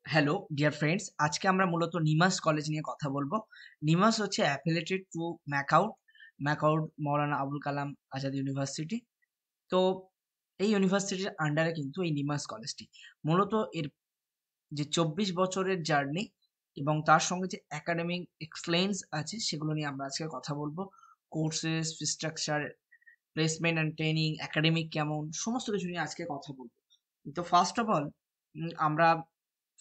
Hello dear friends, আজকে আমরা মূলত নিমাস কলেজ নিয়ে কথা বলবো। নিমাস হচ্ছে affiliated to MAKAUT, Maulana Abul Kalam Azad university. তো এই ইউনিভার্সিটির আন্ডারে কিন্তু এই নিমাস কলেজটি মূলত এর যে ২৪ বছরের জার্নি এবং তার সঙ্গে যে একাডেমিক এক্সেলেন্স আছে সেগুলো নিয়ে আমরা আজকে কথা বলবো। Courses, fee structure, placement and training, academic কেমন, সমস্ত কিছু নিয়ে আজকে কথা বলবো। তো আমরা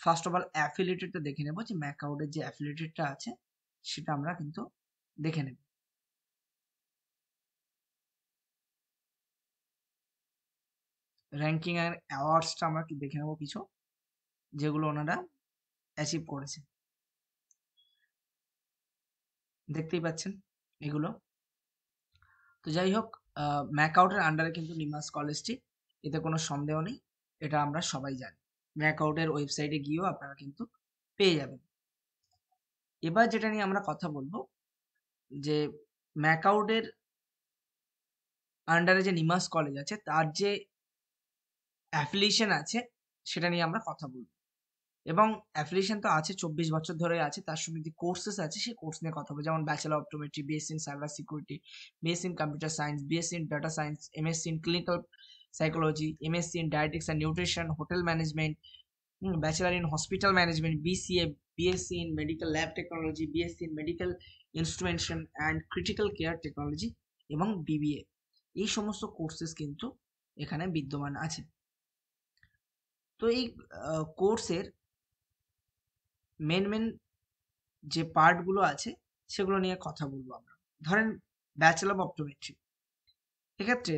ফার্স্ট অফ অল অ্যাফিলিয়েটেডটা দেখে নেব, যে ম্যাকআউটের যে অ্যাফিলিয়েটেডটা আছে সেটা আমরা কিন্তু দেখে নেব। র্যাঙ্কিং আর অ্যাওয়ার্ডসটা আমরা কি দেখে নেব কিছু, যেগুলো ওনারা অ্যাচিভ করেছে। দেখতেই পাচ্ছেন এগুলো। তো যাই হোক, ম্যাকআউটের আন্ডারে কিন্তু নিমাস কলেজটি, এতে কোনো সন্দেহ নেই, এটা আমরা সবাই জানি। ম্যাকআউটের ওয়েবসাইটে গিয়েও আপনারা কিন্তু পেয়ে যাবেন। এবার যেটা নিয়ে আমরা কথা বলবো, যে ম্যাকআউটের আন্ডারে যে নিমাস কলেজ আছে তার যে অ্যাফিলিয়েশন আছে সেটা নিয়ে আমরা কথা বলবো। এবং অ্যাফিলিয়েশন তো আছে, ২৪ বছর ধরে আছে, তার সঙ্গে যে কোর্সেস আছে সেই কোর্স নিয়ে কথা বলবো। যেমন bachelor of optometry, BSc in cyber security, BSc in computer science, BSc in data science, MSc in clinical psychology, MSc in dietetics and nutrition, hotel management, bachelor in hospital management, BCA, BSc in medical lab technology, BSc in medical instrumentation and critical care technology এবং BBA. এই সমস্ত courses কিন্তু এখানে বিদ্যমান আছে। তো এই কোর্সের মেন যে পার্টগুলো আছে সেগুলো নিয়ে কথা বলবো আমরা। ধরেন ব্যাচেলর অফ অপটোমেট্রি, এক্ষেত্রে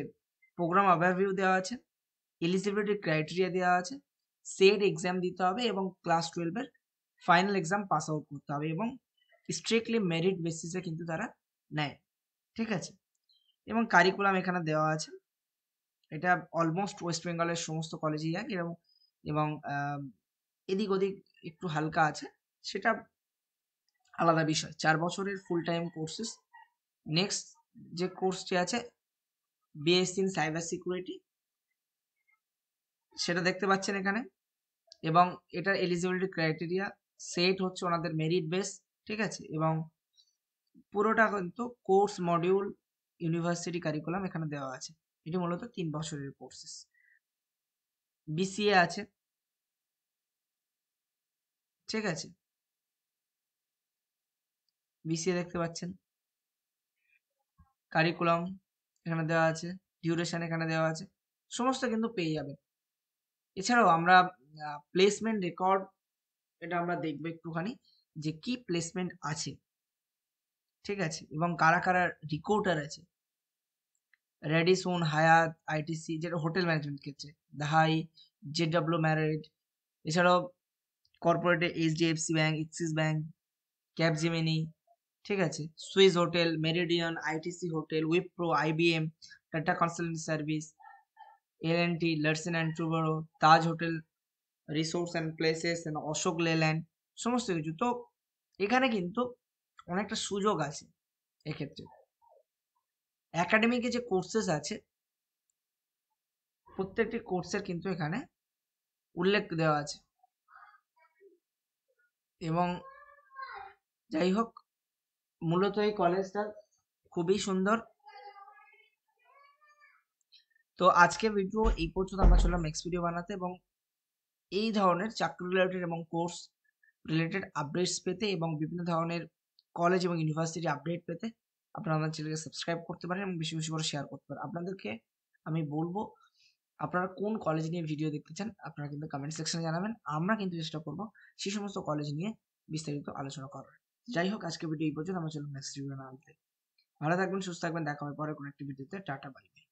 প্রোগ্রাম ওভারভিউ দেওয়া আছে, এলিজিবিলিটি ক্রাইটেরিয়া দেওয়া আছে, সেট এক্সাম দিতে হবে এবং ক্লাস 12 এর ফাইনাল এক্সাম পাস আউট করতে হবে এবং স্ট্রিক্টলি মেরিট বেসিসে কিন্তু তারা নেয়। ঠিক আছে? এবং কারিকুলাম এখানে দেওয়া আছে। এটা অলমোস্ট ওয়েস্ট বেঙ্গলের সমস্ত কলেজেই এক, এবং এদিক ওদিক একটু হালকা আছে, সেটা আলাদা বিষয়। 4 বছরের ফুল টাইম কোর্সেস। নেক্সট যে কোর্সটি আছে বিএসসি ইন সাইবার সিকিউরিটি, সেটা দেখতে পাচ্ছেন এখানে। এবং এটার এলিজিবিলিটি ক্রাইটেরিয়া, সেট হচ্ছে ওনাদের মেরিট বেস। ঠিক আছে? এবং পুরোটা কিন্তু কোর্স মডিউল ইউনিভার্সিটি কারিকুলাম এখানে দেওয়া আছে। এটি মূলত 3 বছরের কোর্সেস। বিসিএ আছে। ঠিক আছে? বিসিএ দেখতে পাচ্ছেন, কারিকুলাম এখানে দেওয়া আছে, ডিউরেশন এখানে দেওয়া আছে, সমস্ত কিন্তু পেয়ে যাবেন। এছাড়াও আমরা প্লেসমেন্ট রেকর্ড, এটা আমরা দেখবো একটুখানি, যে কি প্লেসমেন্ট আছে। ঠিক আছে? এবং কারা কারা রিক্রুটার আছে। রেডিসন, হায়াত, আইটিসি, যেটা হোটেল ম্যানেজমেন্ট ক্ষেত্রে, দাহাই, জেডব্লিউ ম্যারিড। এছাড়াও কর্পোরেটে HDFC bank, Axis bank, Capgemini. ঠিক আছে? Swiss hotel, Meridian, ITC hotel, Wipro, IBM, Tata consultancy service, L and T, Larsen and Toubro, Taj hotel resource and places, Ashok Leyland, সমস্ত কিছু। তো এখানে কিন্তু অনেকটা সুযোগ আছে এক্ষেত্রে। একাডেমিকে যে কোর্সেস আছে প্রত্যেকটি কোর্সের কিন্তু এখানে উল্লেখ দেওয়া আছে। এবং যাই হোক, মূলত এই কলেজটা খুবই সুন্দর। তো আজকের ভিডিও এই পর্যন্ত। আমরা চললাম নেক্সট ভিডিও বানাতে, এবং এই ধরনের চাকরি রিলেটেড এবং কোর্স রিলেটেড আপডেটস পেতে এবং বিভিন্ন ধরনের কলেজ এবং ইউনিভার্সিটি আপডেট পেতে আপনারা আমাদের চ্যানেলকে সাবস্ক্রাইব করতে পারেন এবং বেশি বেশি করে শেয়ার করতে পারেন। আপনাদেরকে আমি বলবো, আপনারা কোন কলেজ নিয়ে ভিডিও দেখতে চান আপনারা কিন্তু কমেন্ট সেকশনে জানাবেন। আমরা কিন্তু চেষ্টা করব সেই সমস্ত কলেজ নিয়ে বিস্তারিত আলোচনা করার। যাই হোক, আজকে ভিডিও এই পর্যন্ত। আমরা চলুন নেক্সট ভিডিও বানাতে। ভালো থাকবেন, সুস্থ থাকবেন, দেখা হবে পরে কোনো একটি ভিডিওতে। Tata, bye bye.